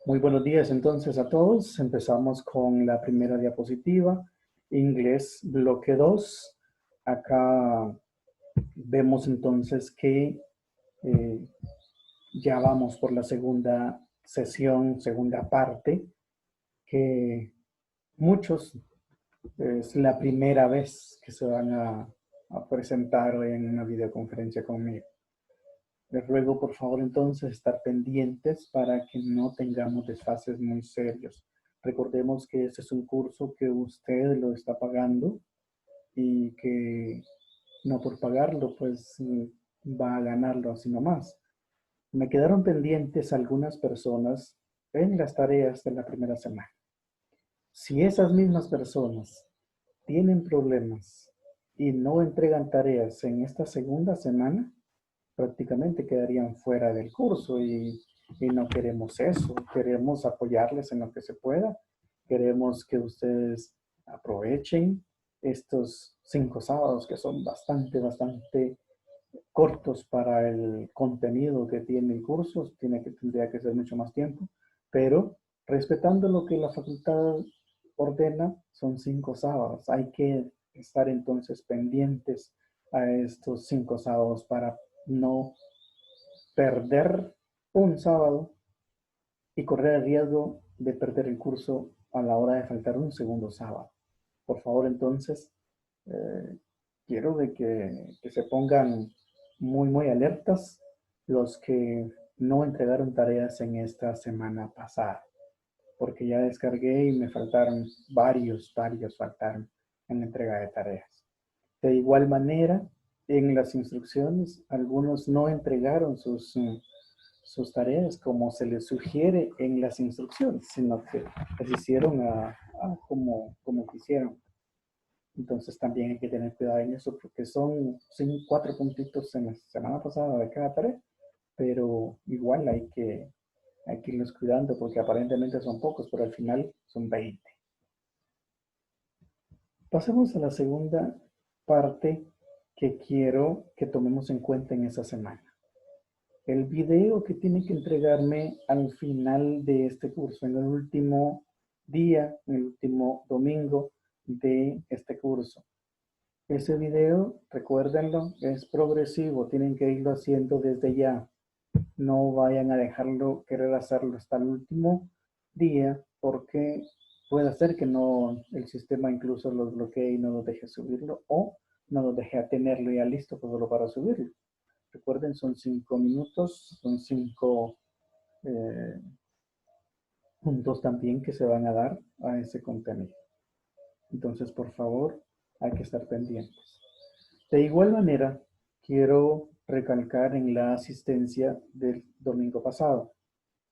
Muy buenos días entonces a todos. Empezamos con la primera diapositiva, inglés bloque 2. Acá vemos entonces que eh, ya vamos por la segunda sesión, segunda parte, que muchos es la primera vez que se van a presentar en una videoconferencia conmigo. Les ruego por favor entonces estar pendientes para que no tengamos desfases muy serios. Recordemos que este es un curso que usted lo está pagando y que no por pagarlo pues va a ganarlo así nomás. Me quedaron pendientes algunas personas en las tareas de la primera semana. Si esas mismas personas tienen problemas y no entregan tareas en esta segunda semana, prácticamente quedarían fuera del curso y no queremos eso. Queremos apoyarles en lo que se pueda. Queremos que ustedes aprovechen estos 5 sábados que son bastante cortos para el contenido que tiene el curso. Tendría que ser mucho más tiempo, pero respetando lo que la facultad ordena, son 5 sábados. Hay que estar entonces pendientes a estos 5 sábados para no perder un sábado y correr el riesgo de perder el curso a la hora de faltar un segundo sábado. Por favor, entonces, eh, quiero de que se pongan muy alertas los que no entregaron tareas en esta semana pasada, porque ya descargué y me faltaron varios faltaron en la entrega de tareas. De igual manera, en las instrucciones, algunos no entregaron sus tareas como se les sugiere en las instrucciones, sino que las hicieron como quisieron. Entonces también hay que tener cuidado en eso porque son 4 puntitos en la semana pasada de cada tarea, pero igual hay que irlos cuidando porque aparentemente son pocos, pero al final son 20. Pasemos a la segunda parte que quiero que tomemos en cuenta en esa semana. El video que tiene que entregarme al final de este curso, en el último día, en el último domingo de este curso. Ese video, recuérdenlo, es progresivo, tienen que irlo haciendo desde ya. No vayan a dejarlo, querer hacerlo hasta el último día, porque puede ser que no, el sistema incluso los bloquee y no los deje subirlo, o no los deje tenerlo ya listo solo para subirlo. Recuerden, son 5 minutos, son 5 eh, puntos también que se van a dar a ese contenido. Entonces, por favor, hay que estar pendientes. De igual manera, quiero recalcar en la asistencia del domingo pasado.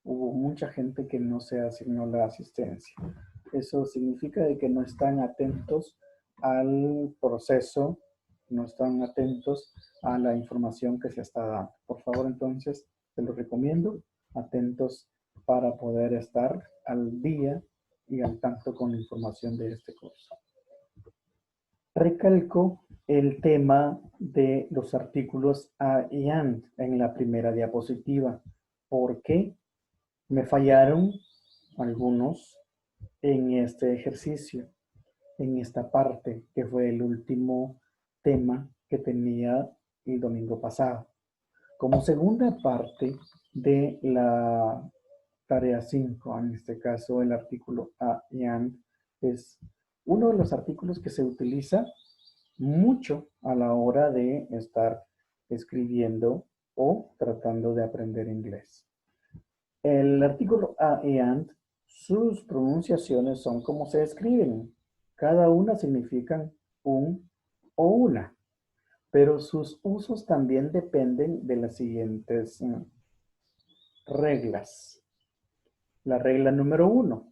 Hubo mucha gente que no se asignó la asistencia. Eso significa de que no están atentos al proceso, no están atentos a la información que se está dando. Por favor, entonces, te lo recomiendo, atentos para poder estar al día y al tanto con la información de este curso. Recalco el tema de los artículos a y and en la primera diapositiva, porque me fallaron algunos en este ejercicio, en esta parte, que fue el último tema que tenía el domingo pasado. Como segunda parte de la tarea 5, en este caso el artículo a y and, es uno de los artículos que se utiliza mucho a la hora de estar escribiendo o tratando de aprender inglés. El artículo a y and, sus pronunciaciones son como se escriben. Cada una significan un o una, pero sus usos también dependen de las siguientes reglas. La regla número 1.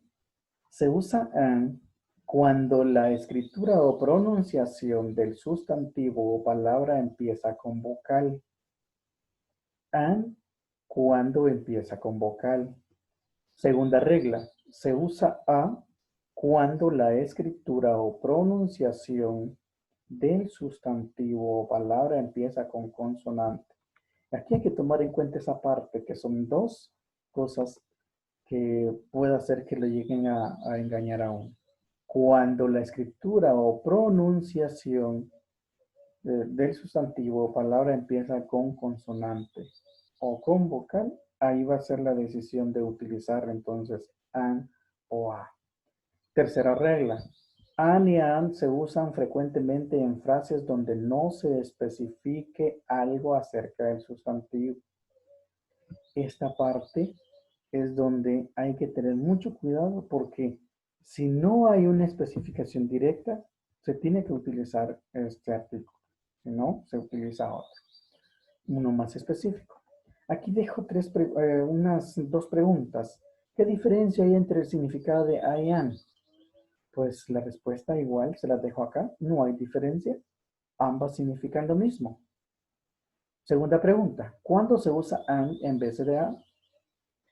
Se usa an cuando la escritura o pronunciación del sustantivo o palabra empieza con vocal. An cuando empieza con vocal. Segunda regla, se usa a cuando la escritura o pronunciación del sustantivo o palabra empieza con consonante. Aquí hay que tomar en cuenta esa parte, que son dos cosas que pueda hacer que lo lleguen a engañar aún. Cuando la escritura o pronunciación del sustantivo o palabra empieza con consonante o con vocal, ahí va a ser la decisión de utilizar entonces an o a. Tercera regla. An y an se usan frecuentemente en frases donde no se especifique algo acerca del sustantivo. Esta parte es donde hay que tener mucho cuidado porque si no hay una especificación directa, se tiene que utilizar este artículo. Si no, se utiliza otro, uno más específico. Aquí dejo unas dos preguntas. ¿Qué diferencia hay entre el significado de I am? Pues la respuesta igual se la dejo acá. No hay diferencia. Ambas significan lo mismo. Segunda pregunta. ¿Cuándo se usa am en vez de a?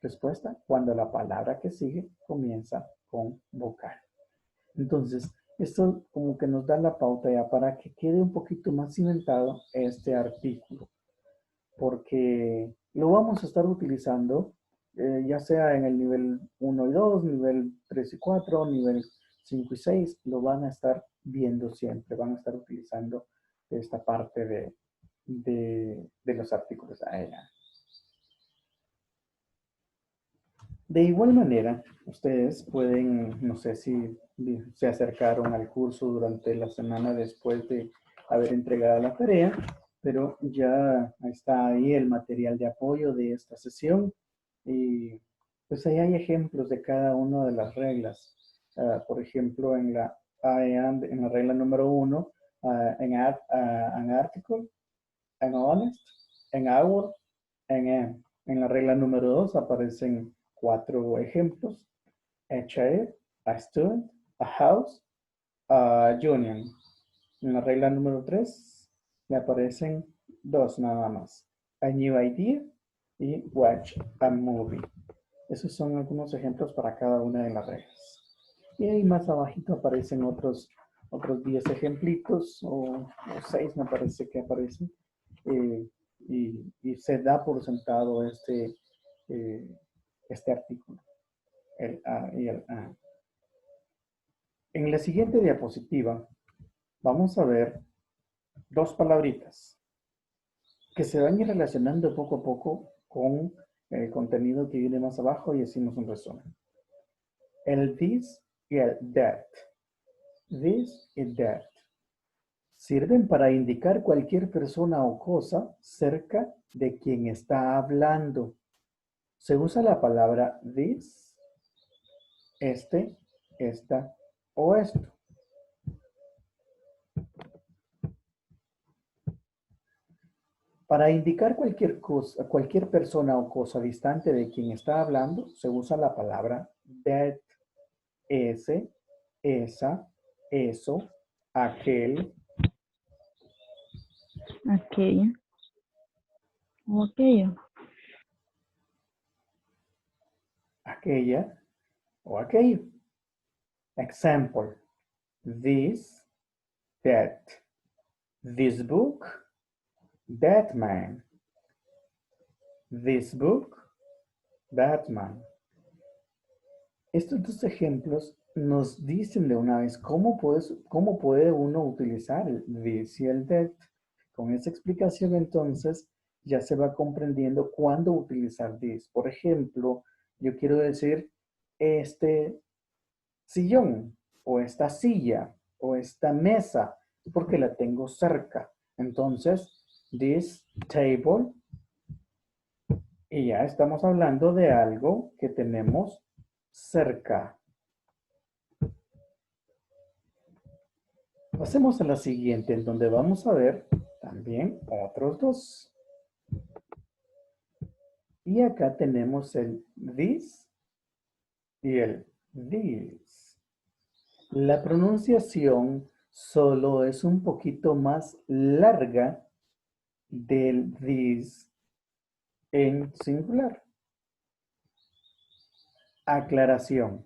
Respuesta. Cuando la palabra que sigue comienza con vocal. Entonces, esto como que nos da la pauta ya para que quede un poquito más cimentado este artículo. Porque lo vamos a estar utilizando ya sea en el nivel 1 y 2, nivel 3 y 4, nivel 5 y 6, lo van a estar viendo siempre, van a estar utilizando esta parte de los artículos. De igual manera, ustedes pueden, no sé si se acercaron al curso durante la semana después de haber entregado la tarea, pero ya está ahí el material de apoyo de esta sesión y pues ahí hay ejemplos de cada una de las reglas. Por ejemplo, en la en la regla número 1, en add an article, en honest, en hour, en am. En la regla número 2 aparecen 4 ejemplos: a chair, a student, a house, a union. En la regla número 3 le aparecen 2 nada más: a new idea y watch a movie. Esos son algunos ejemplos para cada una de las reglas. Y ahí más abajito aparecen otros 10 ejemplitos o 6 me parece que aparecen. Eh, y se da por sentado eh, este artículo, el A y el A. En la siguiente diapositiva vamos a ver dos palabritas que se van a ir relacionando poco a poco con el contenido que viene más abajo y hacemos un resumen. El this y el that. This y that sirven para indicar cualquier persona o cosa cerca de quien está hablando. Se usa la palabra this, este, esta o esto. Para indicar cualquier cosa, cualquier persona o cosa distante de quien está hablando, se usa la palabra that, ese, esa, eso, aquel, Aquello. O aquello. aquella o aquello. Example: this, that, this book, that man, this book, that man. Estos dos ejemplos nos dicen de una vez cómo puede uno utilizar el this y el that. Con esa explicación entonces ya se va comprendiendo cuándo utilizar this. Por ejemplo, yo quiero decir este sillón o esta silla o esta mesa porque la tengo cerca. Entonces, this table, y ya estamos hablando de algo que tenemos cerca. Pasemos a la siguiente, en donde vamos a ver también otros dos. Y acá tenemos el this y el this. La pronunciación solo es un poquito más larga del this en singular. Aclaración.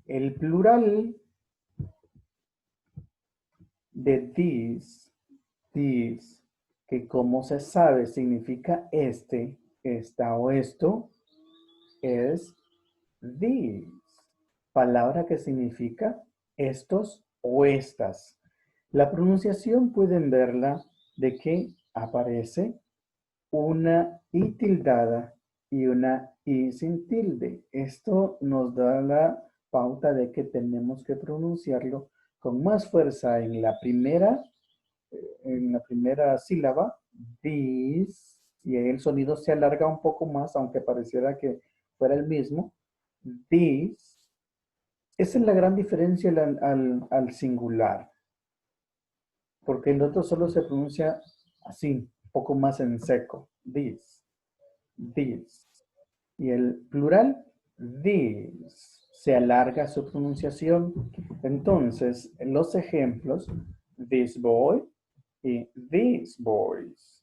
El plural de this, que como se sabe significa este, esta o esto, es these. Palabra que significa estos o estas. La pronunciación pueden verla de que aparece una I tildada y una I sin tilde. Esto nos da la pauta de que tenemos que pronunciarlo con más fuerza en la primera sílaba, these, y ahí el sonido se alarga un poco más, aunque pareciera que fuera el mismo. These. Esa es la gran diferencia al singular, porque el otro solo se pronuncia así, un poco más en seco. These, these. Y el plural, these. Se alarga su pronunciación. Entonces, los ejemplos, this boy y these boys.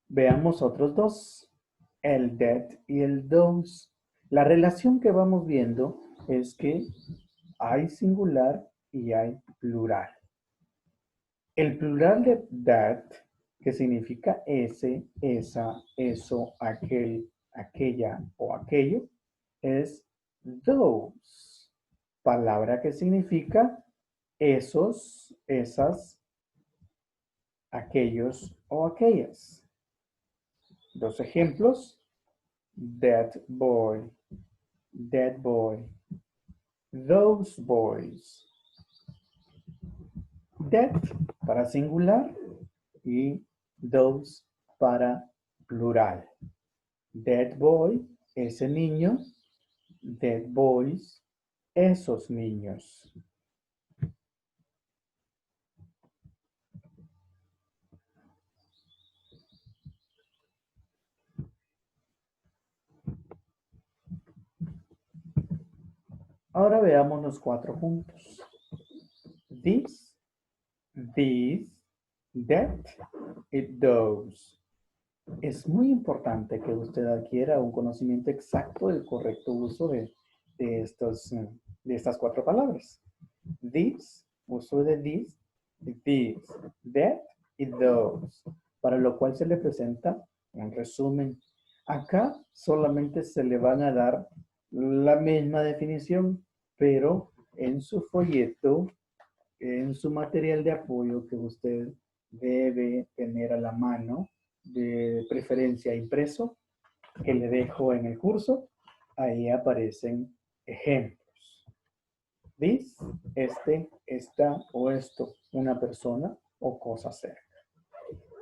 Veamos otros dos, el that y el those. La relación que vamos viendo es que hay singular y hay plural. El plural de that, que significa ese, esa, eso, aquel, aquella o aquello, es those. Palabra que significa esos, esas, aquellos o aquellas. Dos ejemplos, that boy, those boys. That para singular y those para plural. That boy, ese niño. That boys, esos niños. Ahora veamos los cuatro juntos. This, these, that y those. Es muy importante que usted adquiera un conocimiento exacto del correcto uso de estas cuatro palabras. This, uso de this, that y those, para lo cual se le presenta un resumen. Acá solamente se le van a dar la misma definición, pero en su folleto, en su material de apoyo que usted debe tener a la mano, de preferencia impreso, que le dejo en el curso, ahí aparecen ejemplos. This, este, esta o esto, una persona o cosa cerca.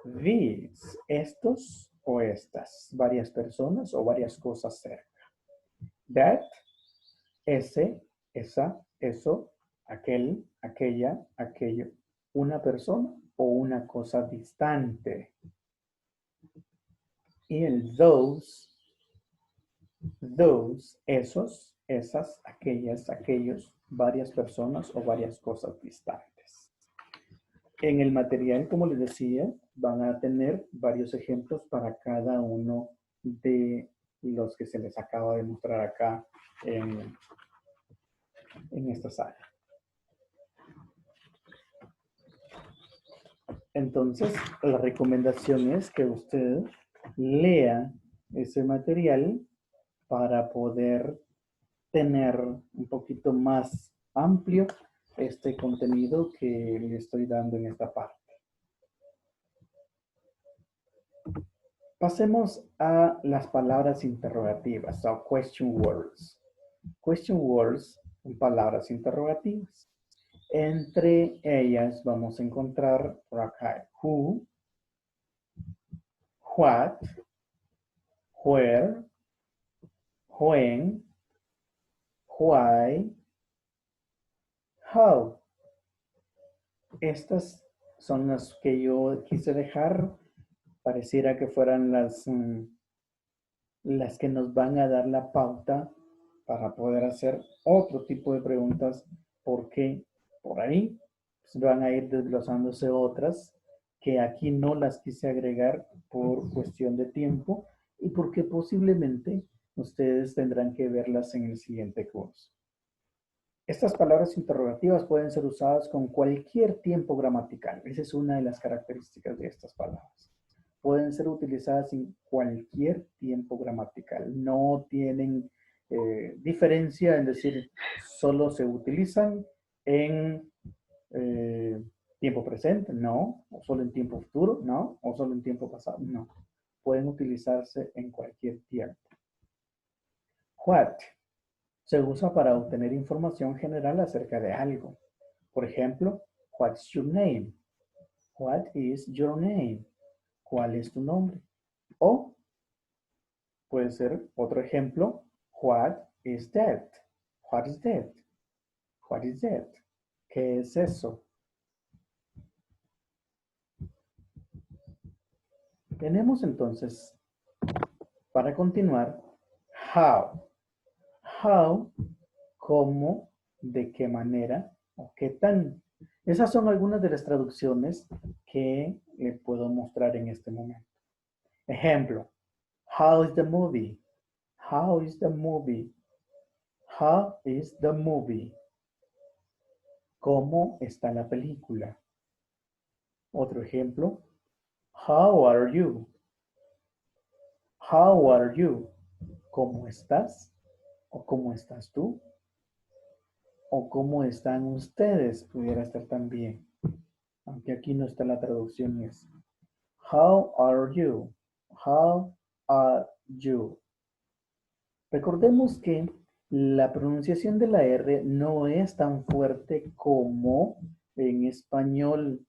These, estos o estas, varias personas o varias cosas cerca. That, ese, esa, eso, aquel, aquella, aquello, una persona o una cosa distante. Y el those, esos, esas, aquellas, aquellos, varias personas o varias cosas distantes. En el material, como les decía, van a tener varios ejemplos para cada uno de los que se les acaba de mostrar acá en esta sala. Entonces, la recomendación es que usted lea ese material para poder tener un poquito más amplio este contenido que le estoy dando en esta parte. Pasemos a las palabras interrogativas, o question words. Question words, palabras interrogativas. Entre ellas vamos a encontrar por acá who, what, where, when, why, how. Estas son las que yo quise dejar. Pareciera que fueran las que nos van a dar la pauta para poder hacer otro tipo de preguntas, porque por ahí pues, van a ir desglosándose otras que aquí no las quise agregar por cuestión de tiempo y porque posiblemente ustedes tendrán que verlas en el siguiente curso. Estas palabras interrogativas pueden ser usadas con cualquier tiempo gramatical. Esa es una de las características de estas palabras. pueden ser utilizadas en cualquier tiempo gramatical. No tienen diferencia en decir, solo se utilizan en tiempo presente, no, o solo en tiempo futuro, no, o solo en tiempo pasado, no. Pueden utilizarse en cualquier tiempo. What se usa para obtener información general acerca de algo. Por ejemplo, what's your name? What is your name? ¿Cuál es tu nombre? O puede ser otro ejemplo, what is that? What is that? What is that? ¿Qué es eso? Tenemos entonces, para continuar, how. How, cómo, de qué manera o qué tan. Esas son algunas de las traducciones que le puedo mostrar en este momento. Ejemplo, how is the movie? How is the movie? How is the movie? ¿Cómo está la película? Otro ejemplo, how are you? How are you? ¿Cómo estás? ¿O cómo estás tú? ¿O cómo están ustedes? Pudiera estar también. Aunque aquí no está la traducción es. How are you? How are you? Recordemos que la pronunciación de la R no es tan fuerte como en español.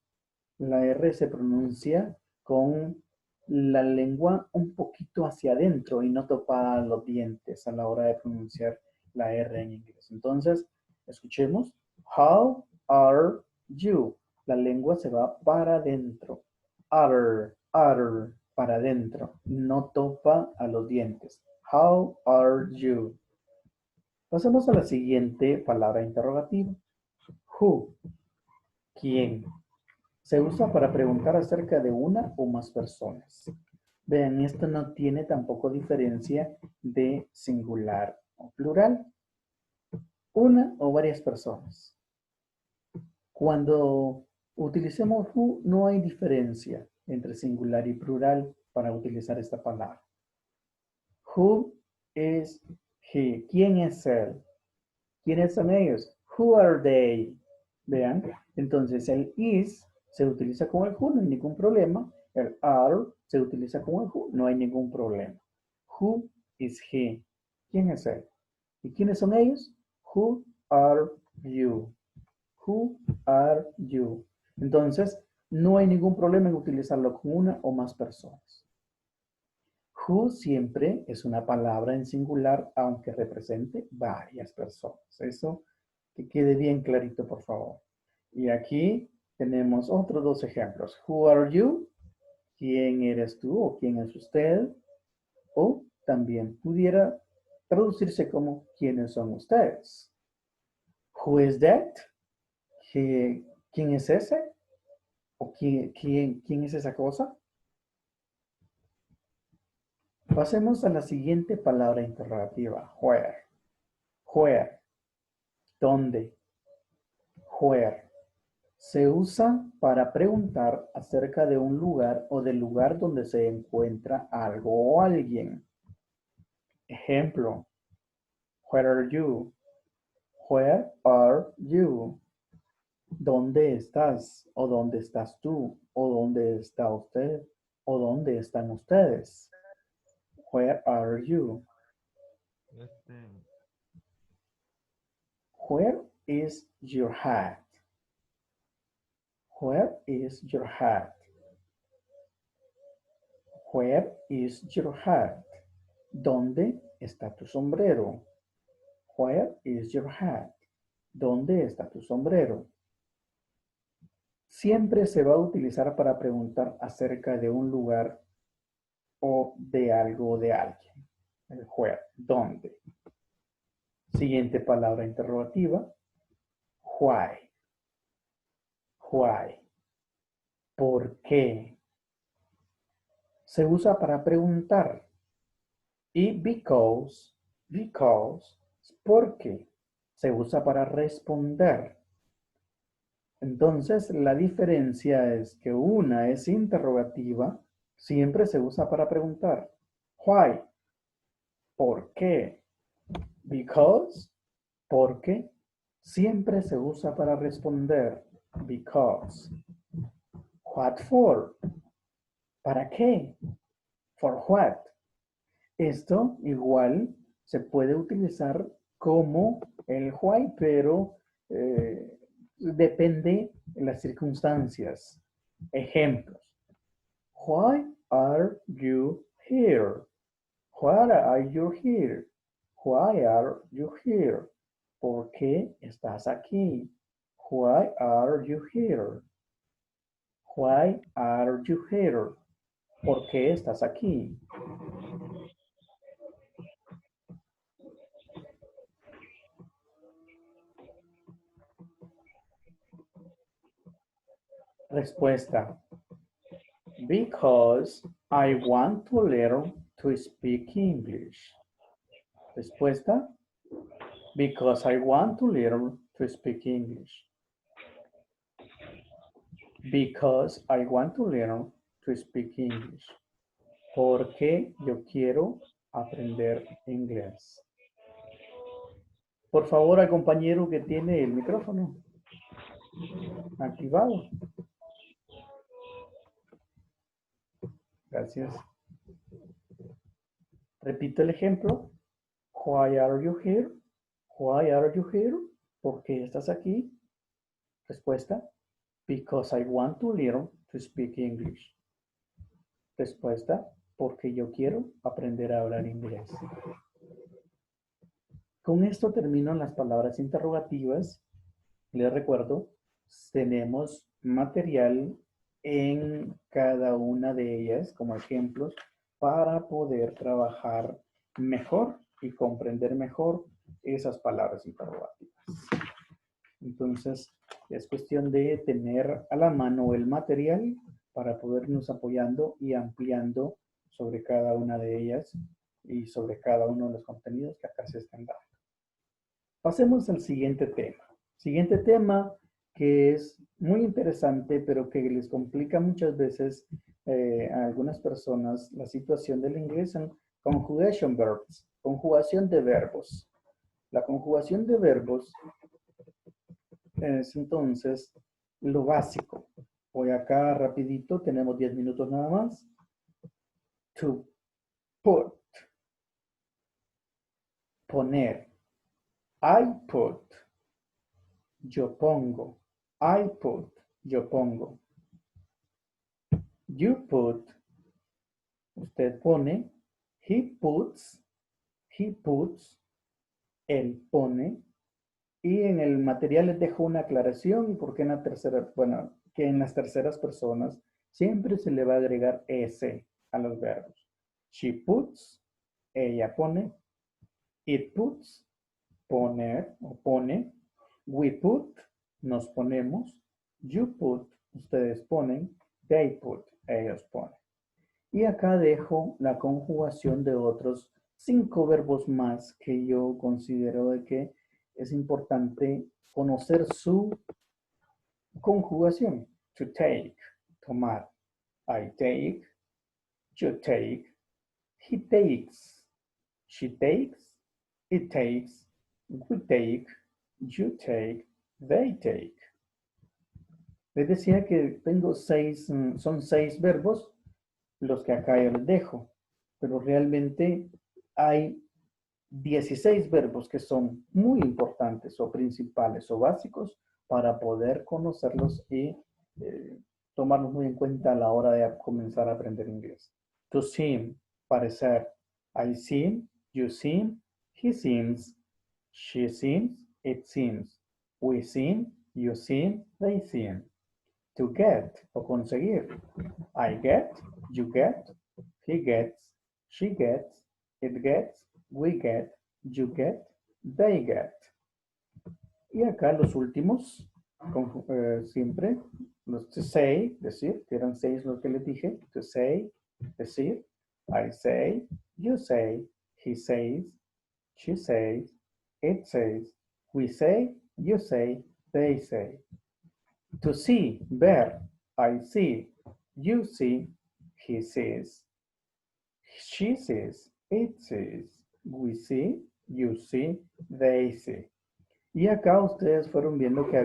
La R se pronuncia con la lengua un poquito hacia adentro y no topada los dientes a la hora de pronunciar la R en inglés. Entonces, escuchemos. How are you? La lengua se va para adentro. Are, para adentro. No topa a los dientes. How are you? Pasemos a la siguiente palabra interrogativa. Who. ¿Quién? Se usa para preguntar acerca de una o más personas. Vean, esto no tiene tampoco diferencia de singular o plural. Una o varias personas. Cuando utilicemos who, no hay diferencia entre singular y plural para utilizar esta palabra. Who is he? ¿Quién es él? ¿Quiénes son ellos? Who are they? Vean, entonces el is se utiliza con el who, no hay ningún problema. El are se utiliza con el who, no hay ningún problema. Who is he? ¿Quién es él? ¿Y quiénes son ellos? Who are you? Who are you? Entonces, no hay ningún problema en utilizarlo con una o más personas. Who siempre es una palabra en singular, aunque represente varias personas. Eso que quede bien clarito, por favor. Y aquí tenemos otros dos ejemplos. Who are you? ¿Quién eres tú o quién es usted? O también pudiera traducirse como ¿quiénes son ustedes? Who is that? ¿Quién es ese? ¿O quién es esa cosa? Pasemos a la siguiente palabra interrogativa. Where. Where. ¿Dónde? Where. Se usa para preguntar acerca de un lugar o del lugar donde se encuentra algo o alguien. Ejemplo. Where are you? Where are you? ¿Dónde estás? ¿O dónde estás tú? ¿O dónde está usted? ¿O dónde están ustedes? Where are you? Where is your hat? Where is your hat? Where is your hat? ¿Dónde está tu sombrero? Where is your hat? ¿Dónde está tu sombrero? Siempre se va a utilizar para preguntar acerca de un lugar o de algo o de alguien. El where, ¿dónde? Siguiente palabra interrogativa. Why. Why. ¿Por qué? Se usa para preguntar. Y because, porque se usa para responder. Entonces, la diferencia es que una es interrogativa siempre se usa para preguntar. Why? ¿Por qué? Because. Porque. Siempre se usa para responder. Because. What for? ¿Para qué? For what? Esto igual se puede utilizar como el why, pero depende de las circunstancias. Ejemplos. Why are you here? Why are you here? Why are you here? ¿Por qué estás aquí? Why are you here? Why are you here? ¿Por qué estás aquí? Respuesta. Because I want to learn to speak English. Respuesta. Because I want to learn to speak English. Because I want to learn to speak English. Porque yo quiero aprender inglés. Por favor, al compañero que tiene el micrófono activado. Gracias. Repito el ejemplo. Why are you here? Why are you here? ¿Por qué estás aquí? Respuesta. Because I want to learn to speak English. Respuesta. Porque yo quiero aprender a hablar inglés. Con esto termino las palabras interrogativas. Les recuerdo, tenemos material en cada una de ellas como ejemplos para poder trabajar mejor y comprender mejor esas palabras interrogativas. Entonces, es cuestión de tener a la mano el material para podernos apoyando y ampliando sobre cada una de ellas y sobre cada uno de los contenidos que acá se están dando. Pasemos al siguiente tema. Siguiente tema que es muy interesante, pero que les complica muchas veces a algunas personas la situación del inglés en conjugation verbs, conjugación de verbos. La conjugación de verbos es entonces lo básico. Voy acá rapidito, tenemos 10 minutos nada más. To put, poner. I put, yo pongo. I put, yo pongo. You put, usted pone. He puts, él pone. Y en el material les dejo una aclaración porque en la tercera, bueno, que en las terceras personas siempre se le va a agregar S a los verbos. She puts, ella pone. It puts, poner o pone. We put, nos ponemos. You put, ustedes ponen. They put, ellos ponen. Y acá dejo la conjugación de otros 5 verbos más que yo considero de que es importante conocer su conjugación. To take, tomar. I take, you take, he takes, she takes, it takes, we take, you take, they take. Les decía que tengo son 6 verbos los que acá yo les dejo, pero realmente hay 16 verbos que son muy importantes o principales o básicos para poder conocerlos y tomarlos muy en cuenta a la hora de comenzar a aprender inglés. To seem, parecer. I seem, you seem, he seems, she seems, it seems, we seem, you seem, they seem. To get o conseguir. I get, you get, he gets, she gets, it gets, we get, you get, they get. Y acá los últimos, siempre, los to say, decir, que eran 6 los que les dije. To say, decir. I say, you say, he says, she says, it says, we say, you say, they say. To see, ver. I see, you see, he says, she says, it says, we see, you see, they see. Y acá ustedes fueron viendo que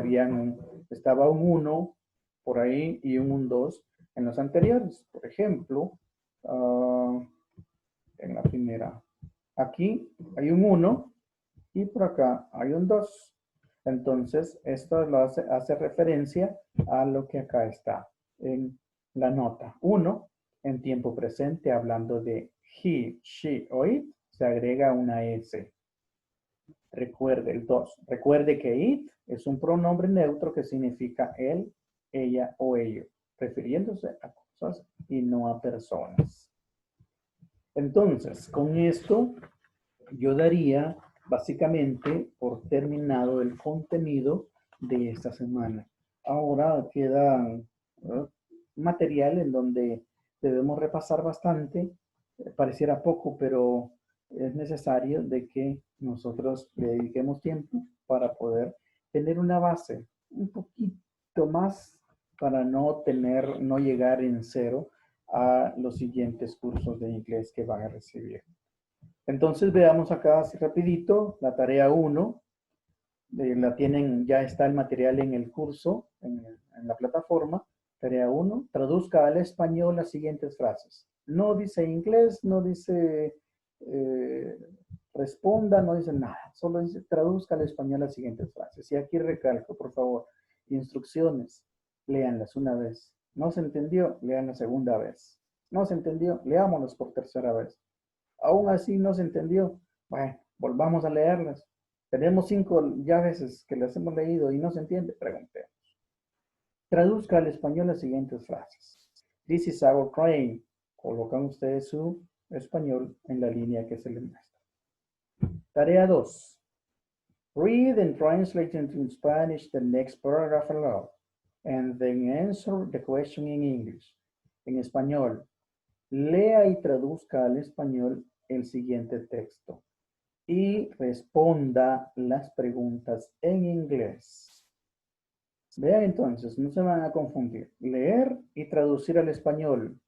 estaba un 1 por ahí y un 2 en los anteriores. Por ejemplo, en la primera, aquí hay un 1 y por acá hay un 2. Entonces, esto hace referencia a lo que acá está en la nota. 1, en tiempo presente, hablando de he, she o it, se agrega una S. Recuerde el 2. Recuerde que it es un pronombre neutro que significa él, ella o ello, refiriéndose a cosas y no a personas. Entonces, con esto, yo daría básicamente por terminado el contenido de esta semana. Ahora queda material en donde debemos repasar bastante. Pareciera poco, pero es necesario de que nosotros le dediquemos tiempo para poder tener una base un poquito más para no llegar en cero a los siguientes cursos de inglés que van a recibir. Entonces veamos acá así rapidito la tarea 1. La tienen, ya está el material en el curso, en la plataforma. Tarea 1, traduzca al español las siguientes frases. No dice inglés, no dice responda, no dice nada. Solo dice traduzca al español las siguientes frases. Y aquí recalco, por favor, instrucciones. Léanlas una vez. ¿No se entendió? Lean la segunda vez. ¿No se entendió? Leámoslas por tercera vez. Aún así no se entendió. Bueno, volvamos a leerlas. Tenemos 5 ya veces que las hemos leído y no se entiende. Preguntemos. Traduzca al español las siguientes frases. This is our train. Colocan ustedes su español en la línea que se les muestra. Tarea 2. Read and translate into Spanish the next paragraph aloud, and then answer the question in English. En español, lea y traduzca al español el siguiente texto y responda las preguntas en inglés. Vean entonces, no se van a confundir. Leer y traducir al español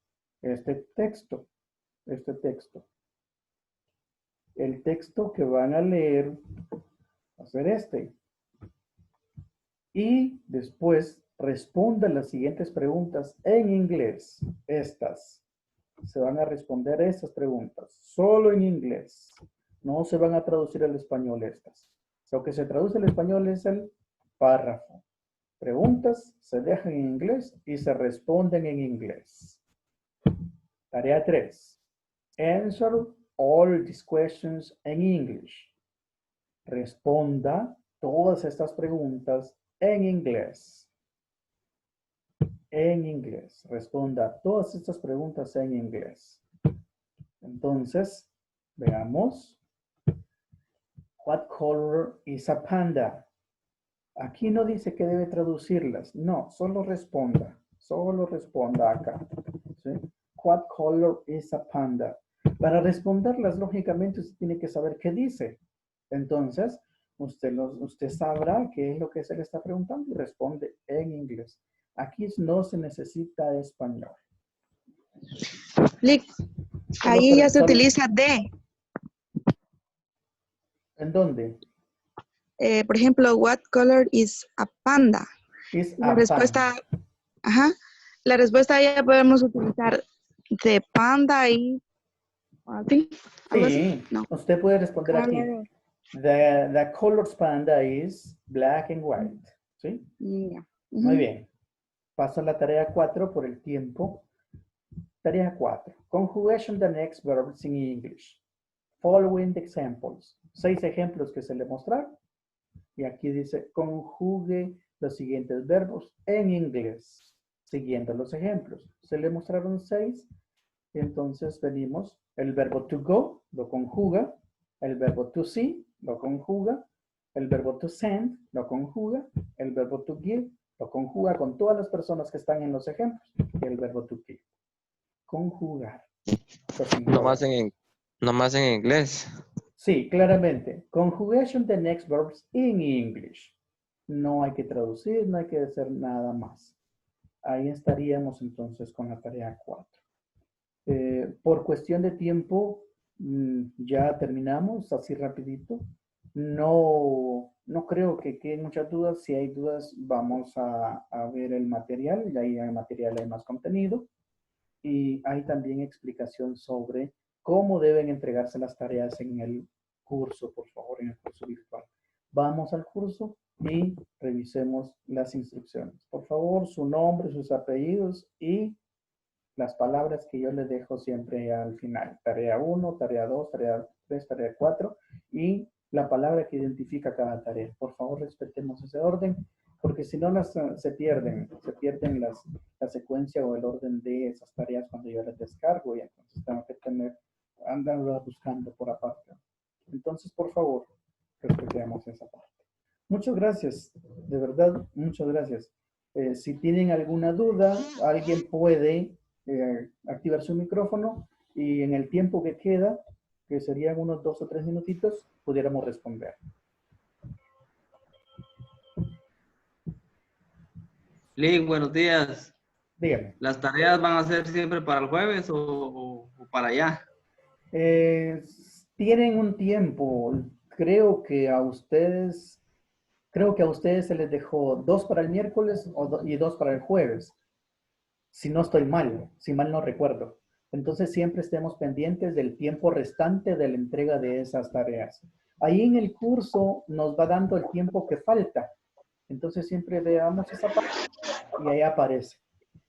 este texto. El texto que van a leer va a ser este. Y después respondan las siguientes preguntas en inglés. Estas. Se van a responder estas preguntas solo en inglés. No se van a traducir al español estas. Lo que se traduce al español es el párrafo. Preguntas se dejan en inglés y se responden en inglés. Tarea 3. Answer all these questions in English. Responda todas estas preguntas en inglés. En inglés. Responda todas estas preguntas en inglés. Entonces, veamos. What color is a panda? Aquí no dice que debe traducirlas. No, solo responda. Solo responda acá. ¿Sí? What color is a panda? Para responderlas, lógicamente, usted tiene que saber qué dice. Entonces, usted sabrá qué es lo que se le está preguntando y responde en inglés. Aquí no se necesita español. Ahí ya se utiliza de. ¿En dónde? Por ejemplo, what color is a panda? La respuesta, ajá, la respuesta ya podemos utilizar de panda y ¿sí? Sí, No. usted puede responder aquí. The colors panda is black and white. ¿Sí? Yeah. Muy bien. Paso a la tarea 4 por el tiempo. Tarea 4. Conjugation the next verbs in English. Following the examples. 6 ejemplos que se le mostraron. Y aquí dice, conjugue los siguientes verbos en inglés, siguiendo los ejemplos. Se le mostraron 6. Entonces venimos, el verbo to go, lo conjuga. El verbo to see, lo conjuga. El verbo to send, lo conjuga. El verbo to give, lo conjuga con todas las personas que están en los ejemplos. Y el verbo to give. Conjugar. No más en inglés. Sí, claramente. Conjugation the next verbs in English. No hay que traducir, no hay que hacer nada más. Ahí estaríamos entonces con la tarea 4. Por cuestión de tiempo, ya terminamos así rapidito. No creo que queden muchas dudas. Si hay dudas, vamos a ver el material. Y ahí en el material hay más contenido. Y hay también explicación sobre cómo deben entregarse las tareas en el curso, por favor, en el curso virtual. Vamos al curso y revisemos las instrucciones. Por favor, su nombre, sus apellidos y las palabras que yo les dejo siempre al final. Tarea 1, tarea 2, tarea 3, tarea 4 y la palabra que identifica cada tarea. Por favor, respetemos ese orden, porque si no se pierden la secuencia o el orden de esas tareas cuando yo las descargo y entonces tengo que andarlas buscando por aparte. Entonces, por favor, respetemos esa parte. Muchas gracias, de verdad, muchas gracias. Si tienen alguna duda, alguien puede activar su micrófono y en el tiempo que queda, que serían unos 2 o 3 minutitos, pudiéramos responder. Link, buenos días. Dígame. ¿Las tareas van a ser siempre para el jueves o para allá? Tienen un tiempo. Creo que a ustedes se les dejó 2 para el miércoles y 2 para el jueves. Si no estoy mal, si mal no recuerdo. Entonces siempre estemos pendientes del tiempo restante de la entrega de esas tareas. Ahí en el curso nos va dando el tiempo que falta. Entonces siempre veamos esa parte y ahí aparece.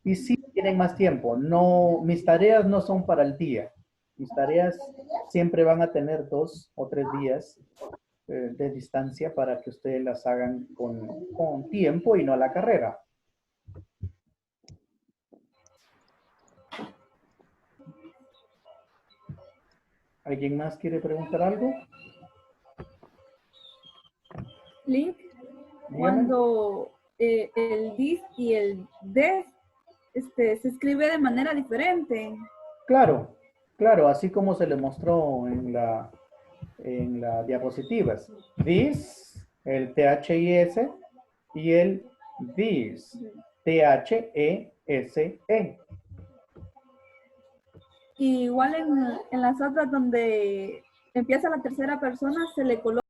Y si tienen más tiempo, no, mis tareas no son para el día. Mis tareas siempre van a tener 2 o 3 días de distancia para que ustedes las hagan con tiempo y no a la carrera. ¿Alguien más quiere preguntar algo? Link, cuando el dis y el des se escribe de manera diferente. Claro, claro, así como se le mostró en las diapositivas. This, el THIS y el this, THESE. Igual en las otras donde empieza la tercera persona se le coloca